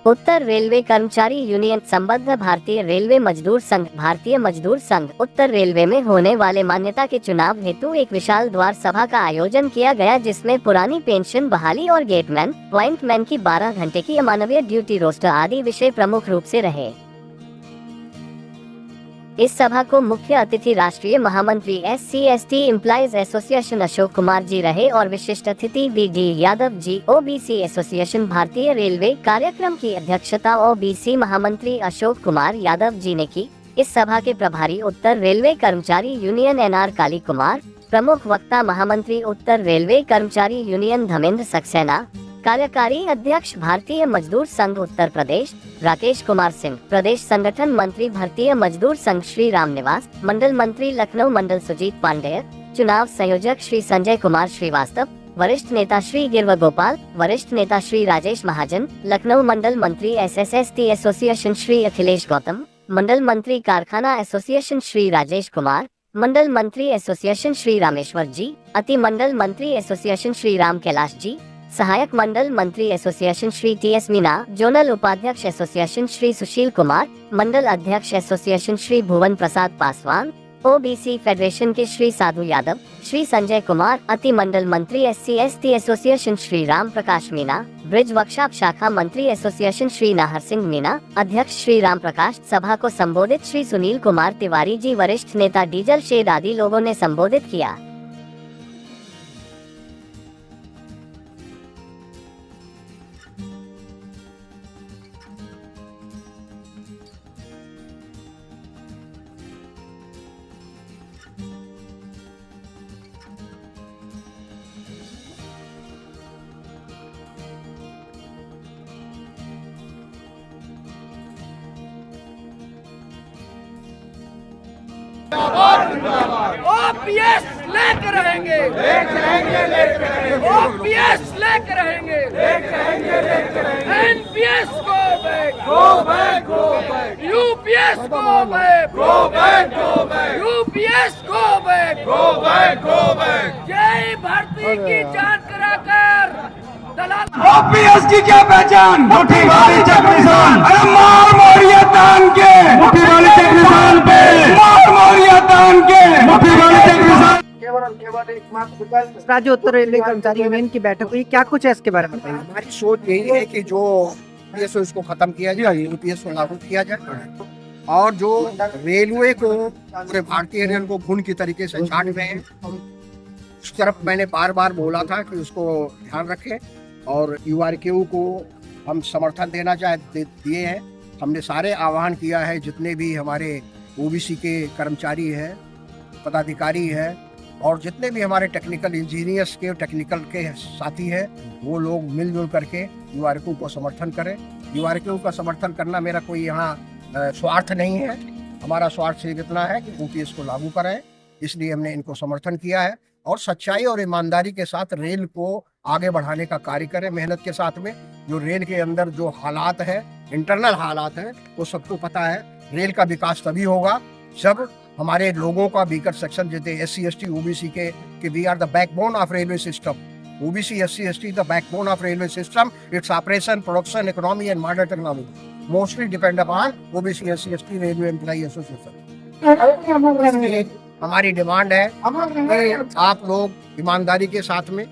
उत्तर railway कर्मचारी union संबद्ध भारतीय रेलवे मजदूर संघ भारतीय मजदूर संघ उत्तर रेलवे में होने वाले मान्यता के चुनाव हेतु एक विशाल द्वार सभा का आयोजन किया गया, जिसमें पुरानी पेंशन बहाली और गेटमैन पॉइंटमैन की 12 घंटे की अमानवीय ड्यूटी रोस्टर आदि विषय प्रमुख रूप से रहे। इस सभा को मुख्य अतिथि राष्ट्रीय महामंत्री SC/ST employees association Ashok Kumar ji रहे और विशिष्ट अतिथि BD Yadav ji OBC association भारतीय रेलवे कार्यक्रम की अध्यक्षता OBC महामंत्री अशोक कुमार यादव जी ने की। इस सभा के प्रभारी उत्तर रेलवे कर्मचारी यूनियन NR काली कुमार, प्रमुख वक्ता महामंत्री उत्तर रेलवे कर्मचारी यूनियन धर्मेंद्र सक्सेना, कार्यकारी अध्यक्ष भारतीय मजदूर संघ उत्तर प्रदेश राकेश कुमार सिंह, प्रदेश संगठन मंत्री भारतीय मजदूर संघ श्री राम निवास, मंडल मंत्री लखनऊ मंडल सुजीत पांडेय, चुनाव संयोजक श्री संजय कुमार श्रीवास्तव, वरिष्ठ नेता श्री गिरव गोपाल, वरिष्ठ नेता श्री राजेश महाजन, लखनऊ मंडल मंत्री SSST एसोसिएशन श्री अखिलेश गौतम, मंडल मंत्री कारखाना एसोसिएशन श्री राजेश कुमार, मंडल मंत्री एसोसिएशन श्री रामेश्वर जी, अति मंडल मंत्री एसोसिएशन श्री राम कैलाश जी, सहायक मंडल मंत्री association Shri TS Meena, zonal उपाध्यक्ष एसोसिएशन श्री सुशील कुमार, मंडल अध्यक्ष एसोसिएशन श्री भुवन प्रसाद पासवान, OBC फेडरेशन के श्री साधु यादव, श्री संजय कुमार, अति मंडल मंत्री SC/ST association Shri Ram Prakash Meena, bridge workshop शाखा मंत्री एसोसिएशन श्री नाहर सिंह मीना, अध्यक्ष श्री राम प्रकाश, सभा को संबोधित श्री सुनील कुमार तिवारी जी, वरिष्ठ नेता डीजल शेड आदि लोगों ने संबोधित किया। OPS लेकर रहेंगे, OPS लेकर रहेंगे, NPS go back, UPS go back, UPS go back, जय भारती की जान कराकर दलाल। OPS की क्या पहचान? मुट्ठी वाली चक्रिसान, अरे मार मोरिया तान के, मुट्ठी वाली चक्रिसान पे, मार मोरिया तान के, मुट्ठी वाली चक्रिसान। राज्य उत्तर रेलवे कर्मचारी यूनियन की बैठक हुई, क्या कुछ है इसके बारे में बताइए। हमारी सोच यही है कि जो UPS इसको खत्म किया जाए, UPS को लागू किया जाए और जो रेलवे को पूरे भारतीय रेल को खून की तरीके से छाट रहे हैं, उस तरफ मैंने बार बार बोला था कि उसको ध्यान रखें और URQ को हम समर्थन देना दिए हैं। हमने सारे आह्वान किया है, जितने भी हमारे OBC के कर्मचारी हैं, पदाधिकारी हैं और जितने भी हमारे टेक्निकल इंजीनियर्स के टेक्निकल के साथी हैं, वो लोग मिलजुल करके URQ को समर्थन करें। URQ का समर्थन करना मेरा कोई यहाँ स्वार्थ नहीं है, हमारा स्वार्थ सिर्फ इतना है कि OPS को लागू कराएं, इसलिए हमने इनको समर्थन किया है और सच्चाई और ईमानदारी के साथ रेल को आगे बढ़ाने का कार्य करें, मेहनत के साथ में। जो रेल के अंदर जो हालात है, इंटरनल हालात है, वो सबको पता है। रेल का विकास तभी होगा जब हमारे लोगों का वीकर सेक्शन जैसे SC/ST OBC के we are the backbone of railway system. OBC SC/ST the backbone of railway system, it's operation, production, economy and modern technology mostly depend upon OBC SC/ST railway employee association. हमारी demand है कि आप लोग ईमानदारी के साथ में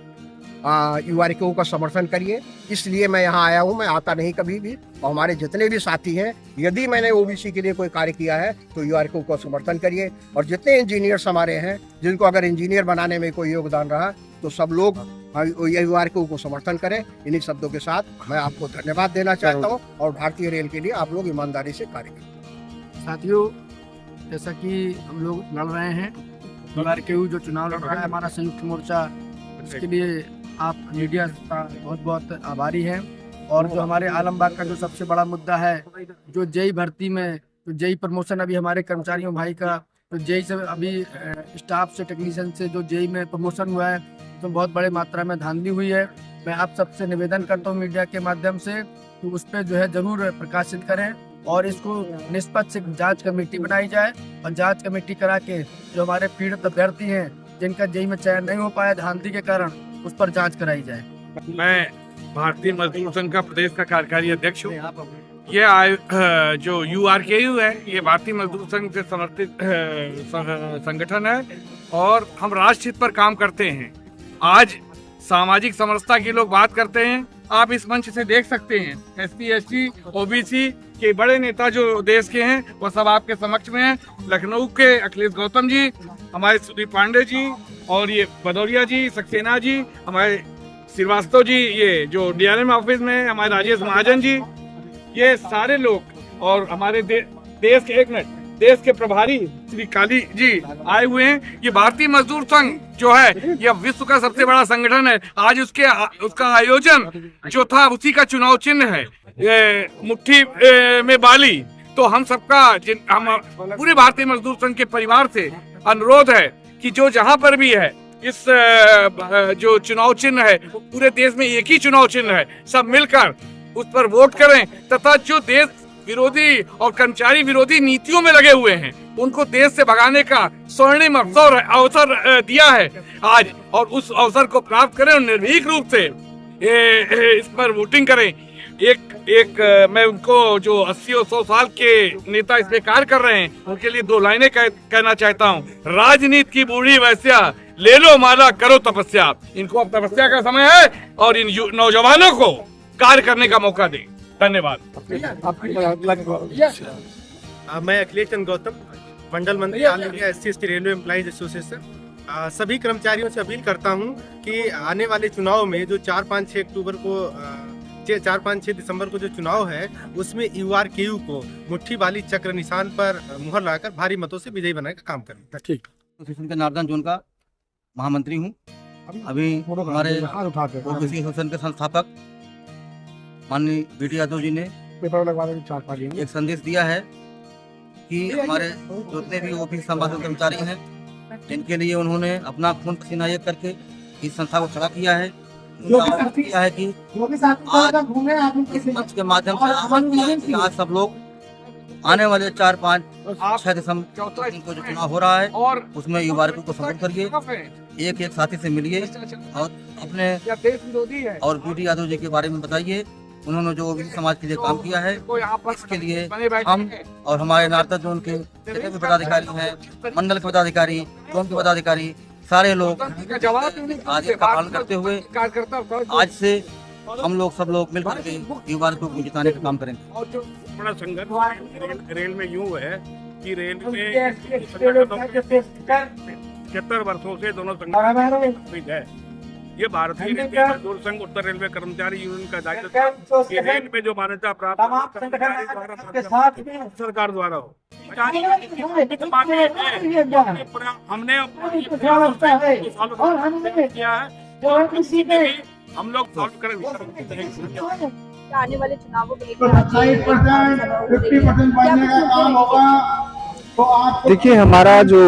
URQ का समर्थन करिए। इसलिए मैं यहाँ आया हूँ, मैं आता नहीं कभी भी। और हमारे जितने भी साथी हैं, यदि मैंने OBC के लिए कोई कार्य किया है तो URQ को समर्थन करिए। और जितने इंजीनियर्स हमारे हैं, जिनको अगर इंजीनियर बनाने में कोई योगदान रहा, तो सब लोग URQ को समर्थन करें। इन्हीं शब्दों के साथ मैं आपको धन्यवाद देना चाहता हूँ और भारतीय रेल के लिए आप लोग ईमानदारी से कार्य करें। साथियों, जैसा कि हम लोग लड़ रहे हैं, URQ जो चुनाव लड़ रहा है हमारा संयुक्त मोर्चा, इसके लिए आप मीडिया का बहुत बहुत आभारी हैं। और जो हमारे आलमबाग का जो सबसे बड़ा मुद्दा है, जो JEE भर्ती में, जो JEE प्रमोशन अभी हमारे कर्मचारियों भाई का, तो JEE से अभी स्टाफ से, टेक्नीशियन से जो JEE में प्रमोशन हुआ है, तो बहुत बड़े मात्रा में धांधली हुई है। मैं आप सबसे निवेदन करता हूँ मीडिया के माध्यम से कि उस पर जो है जरूर प्रकाशित करें और इसको निष्पक्ष जांच कमेटी बनाई जाए और जांच कमेटी करा के जो हमारे पीड़ित अभ्यर्थी हैं, जिनका JEE में चयन नहीं हो पाया धांधली के कारण, उस पर जांच कराई जाए। मैं भारतीय मजदूर संघ का प्रदेश का कार्यकारी अध्यक्ष हूँ। ये जो URKU है, ये भारतीय मजदूर संघ से समर्थित संगठन है और हम राष्ट्र हित पर काम करते हैं। आज सामाजिक समरसता की लोग बात करते हैं। आप इस मंच से देख सकते हैं SC ST OBC के बड़े नेता जो देश के हैं वो सब आपके समक्ष में हैं। लखनऊ के अखिलेश गौतम जी, हमारे सुदीप पांडे जी और ये भदौरिया जी, सक्सेना जी, हमारे श्रीवास्तव जी, ये जो DRM ऑफिस में हमारे राजेश महाजन जी, ये सारे लोग और हमारे देश के प्रभारी श्री काली जी आए हुए हैं। ये भारतीय मजदूर संघ जो है यह विश्व का सबसे बड़ा संगठन है। आज उसका आयोजन जो था उसी का चुनाव चिन्ह है ये मुट्ठी में बाली। तो हम सबका हम पूरे भारतीय मजदूर संघ के परिवार से अनुरोध है कि जो जहां पर भी है इस जो चुनाव चिन्ह है, पूरे देश में एक ही चुनाव चिन्ह है, सब मिलकर उस पर वोट करें तथा जो देश विरोधी और कर्मचारी विरोधी नीतियों में लगे हुए हैं उनको देश से भगाने का स्वर्णिम अवसर दिया है आज, और उस अवसर को प्राप्त करें और निर्भीक रूप से इस पर वोटिंग करें। मैं उनको जो 80 और 100 साल के नेता इस पे कार्य कर रहे हैं उनके लिए 2 लाइनें कहना चाहता हूँ। राजनीति की बूढ़ी वैश्या, ले लो माला करो तपस्या। इनको अब तपस्या का समय है और इन नौजवानों को कार्य करने का मौका दें। धन्यवाद। मैं अखिलेश चंद्र गौतम, मंडल मंत्री all India SC ST railway employees association. सभी कर्मचारियों से अपील करता हूं कि आने वाले चुनाव में जो 4-5-6 दिसंबर को जो चुनाव है उसमें URKU को मुट्ठी वाली चक्र निशान पर मुहर लगाकर भारी मतों से विजयी बनाने का काम करें। ठीक। एसोसिएशन के नार्दन जोन का महामंत्री हूँ। अभी हमारे OBC एसोसिएशन के संस्थापक माननीय BD यादव जी ने एक संदेश दिया है कि हमारे जितने भी OBC समाज के कर्मचारी हैं जिनके लिए उन्होंने अपना खून पसीना एक करके इस संस्था को खड़ा किया है, किया है कि आज इस मंच के माध्यम से आह्वान किया है कि आज सब लोग आने वाले 4-5-6 दिसंबर को जो चुनाव हो रहा है और उसमें URKU को सपोर्ट करिए, एक साथी से मिलिए और अपने और BD यादव जी के बारे में बताइए। उन्होंने जो OBC समाज के लिए काम किया है इसके लिए हम और हमारे नारदा जोन के जितने भी पदाधिकारी हैं, मंडल के पदाधिकारी, जोन के पदाधिकारी, सारे लोग आज इसका पालन करते हुए आज से हम लोग सब लोग मिलकर के URKU को जिताने का काम करेंगे। और जो बड़ा संघर्ष रेल में यूँ है कि रेल में 75 वर्षों से दोनों संगठन है। ये भारतीय रेलवे मजदूर संघ उत्तर रेलवे कर्मचारी यूनियन का दायित्व था कि रेल में जो मान्यता प्राप्त सरकार द्वारा हो। हमने किया है, हम लोग सॉल्व करें। आने वाले चुनावों को लेकर 50% बढ़ने का काम होगा। देखिए, हमारा जो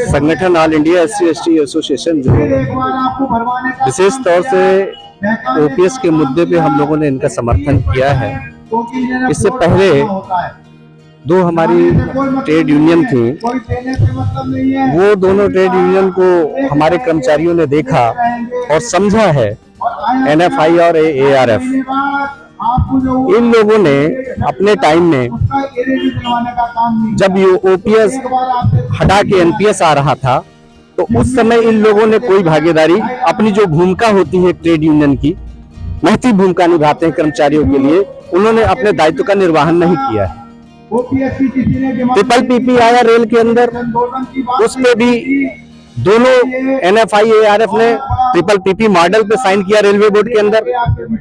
संगठन all India SC ST association जो विशेष तौर से OPS के मुद्दे पे हम लोगों ने इनका समर्थन किया है। इससे पहले 2 हमारी ट्रेड यूनियन थी, वो दोनों ट्रेड यूनियन को हमारे कर्मचारियों ने देखा और समझा है। NFI और ARF इन लोगों ने अपने टाइम में जब OPS हटा के NPS आ रहा था तो उस समय इन लोगों ने कोई भागीदारी, अपनी जो भूमिका होती है ट्रेड यूनियन की, महती भूमिका निभाते हैं कर्मचारियों के लिए, उन्होंने अपने दायित्व का निर्वहन नहीं किया है। PP आया रेल के अंदर, उसमें भी दोनों NFI ARF ने PP मॉडल पे साइन किया रेलवे बोर्ड के अंदर,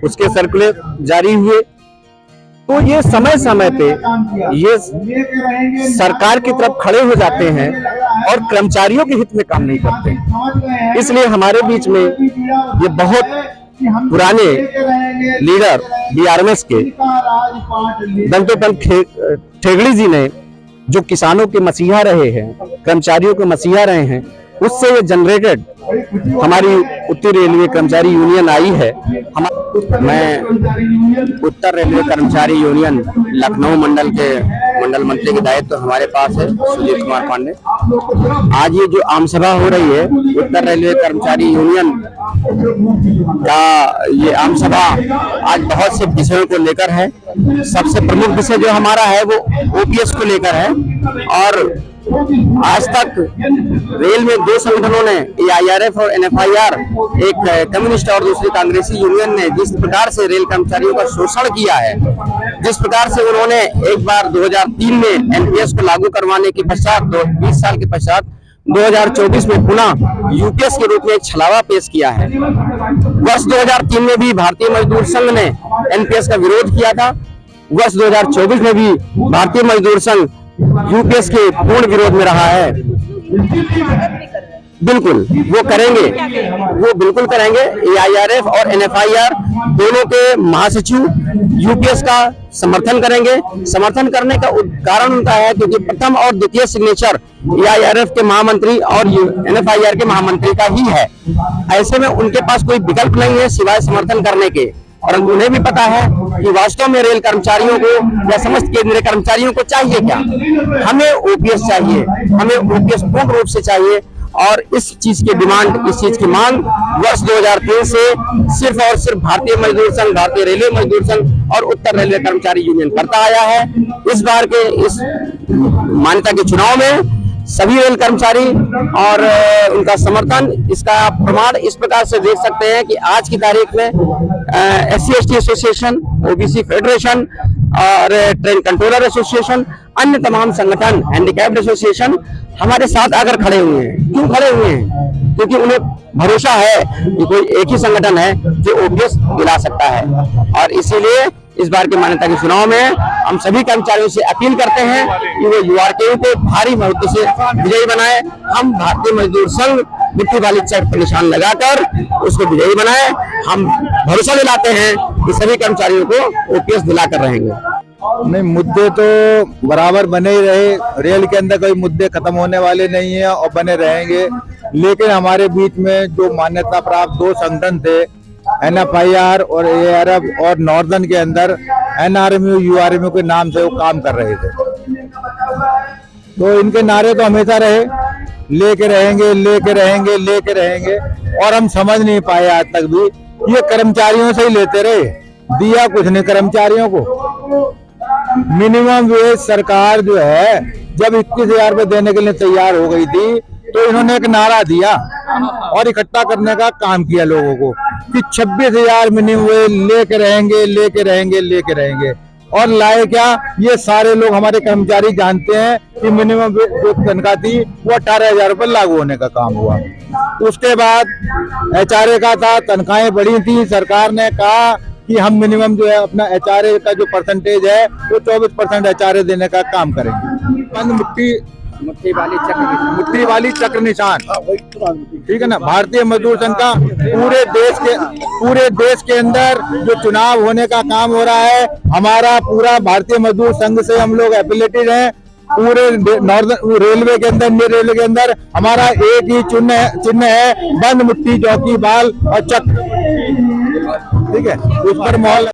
उसके सर्कुलर जारी हुए। तो ये समय समय पे ये सरकार की तरफ खड़े हो जाते हैं और कर्मचारियों के हित में काम नहीं करते। इसलिए हमारे बीच में ये बहुत पुराने लीडर BRMS के दंतोपंत ठेगड़ी जी ने, जो किसानों के मसीहा रहे हैं, कर्मचारियों के मसीहा रहे हैं, उससे ये जनरेटेड हमारी उत्तरी रेलवे कर्मचारी यूनियन आई है। मैं उत्तर रेलवे कर्मचारी यूनियन लखनऊ मंडल के मंडल मंत्री के दायित्व तो हमारे पास है सुजीत कुमार पांडे। आज ये जो आम सभा हो रही है उत्तर रेलवे कर्मचारी यूनियन का ये आम सभा आज बहुत से विषयों को लेकर है। सबसे प्रमुख विषय जो हमारा है वो ओपीएस को लेकर है। और आज तक रेल में दो संगठनों ने AIRF और NFIR, एक कम्युनिस्ट और दूसरी कांग्रेसी यूनियन ने जिस प्रकार से रेल कर्मचारियों का शोषण किया है, जिस प्रकार से उन्होंने एक बार 2003 में NPS को लागू करवाने के पश्चात 20 साल के पश्चात 2024 में पुनः यूपीएस के रूप में एक छलावा पेश किया है। वर्ष 2003 में भी भारतीय मजदूर संघ ने NPS का विरोध किया था। वर्ष 2024 में भी भारतीय मजदूर संघ यूपीएस के पूर्ण विरोध में रहा है। बिल्कुल वो करेंगे, वो बिल्कुल करेंगे। AIRF और NFIR दोनों के महासचिव यूपीएस का समर्थन करेंगे। समर्थन करने का कारण उनका है क्योंकि प्रथम और द्वितीय सिग्नेचर AIRF के महामंत्री और NFIR के महामंत्री का ही है। ऐसे में उनके पास कोई विकल्प नहीं है सिवाय समर्थन करने के। और उन्हें भी पता है कि वास्तव में रेल कर्मचारियों को या समस्त केंद्रीय कर्मचारियों को चाहिए क्या। हमें ओपीएस चाहिए, हमें ओपीएस पूर्ण रूप से चाहिए। और इस चीज की डिमांड, इस चीज की मांग वर्ष 2003 से सिर्फ और सिर्फ भारतीय मजदूर संघ, भारतीय रेलवे मजदूर संघ और उत्तर रेलवे कर्मचारी यूनियन करता आया है। इस बार के इस मान्यता के चुनाव में सभी रेल कर्मचारी और उनका समर्थन, इसका प्रमाण इस प्रकार से देख सकते हैं कि आज की तारीख में SC/ST एसोसिएशन, OBC फेडरेशन और ट्रेन कंट्रोलर एसोसिएशन, अन्य तमाम संगठन, हैंडीकैप्ड एसोसिएशन हमारे साथ आकर खड़े हुए हैं। क्यों खड़े हुए हैं? क्योंकि उन्हें भरोसा है कि कोई एक ही संगठन है जो ओपीएस दिला सकता है। और इसीलिए इस बार के मान्यता के चुनाव में हम सभी कर्मचारियों से अपील करते हैं कि वो URKU को भारी बहुमत से विजयी बनाए। हम भारतीय मजदूर संघ मिट्टी वाली चट पर निशान लगाकर उसको विजयी बनाए। हम भरोसा दिलाते हैं कि सभी कर्मचारियों को ओपीएस दिलाकर रहेंगे। नहीं, मुद्दे तो बराबर बने ही रहे। रेल के अंदर कोई मुद्दे खत्म होने वाले नहीं है और बने रहेंगे। लेकिन हमारे बीच में जो मान्यता प्राप्त दो संगठन थे, NFIR और AIRF, और नॉर्दर्न के अंदर NRMU, URMU के नाम से वो काम कर रहे थे। तो इनके नारे तो हमेशा रहे, लेके रहेंगे, लेके रहेंगे, लेके रहेंगे। और हम समझ नहीं पाए आज तक भी, ये कर्मचारियों से ही लेते रहे, दिया कुछ नहीं कर्मचारियों को। मिनिमम वेज सरकार जो है जब 21,000 रुपए देने के लिए तैयार हो गई थी तो इन्होंने एक नारा दिया और इकट्ठा करने का काम किया लोगों को कि 26,000 मिनिमम वेज लेके रहेंगे, लेके रहेंगे, लेके रहेंगे। और लाए क्या? ये सारे लोग हमारे कर्मचारी जानते हैं कि मिनिमम जो तनख्वाह थी वो 18,000 रुपए लागू होने का काम हुआ। उसके बाद HRA का था, तनख्वाहें बढ़ी थी। सरकार ने कहा कि हम मिनिमम जो है अपना HRA का जो परसेंटेज है वो 24% HRA देने का काम करेंगे। मुट्ठी वाली चक्र निशान, ठीक है ना। भारतीय मजदूर संघ का पूरे देश के अंदर जो चुनाव होने का काम हो रहा है, हमारा पूरा भारतीय मजदूर संघ से हम लोग एफिलेटेड हैं। पूरे नॉर्दर्न रेलवे के अंदर, इंडियन रेलवे के अंदर हमारा एक ही चिन्ह है, बंद मुट्ठी, चौकी, बाल और चक्र, ठीक है। उस पर मोहर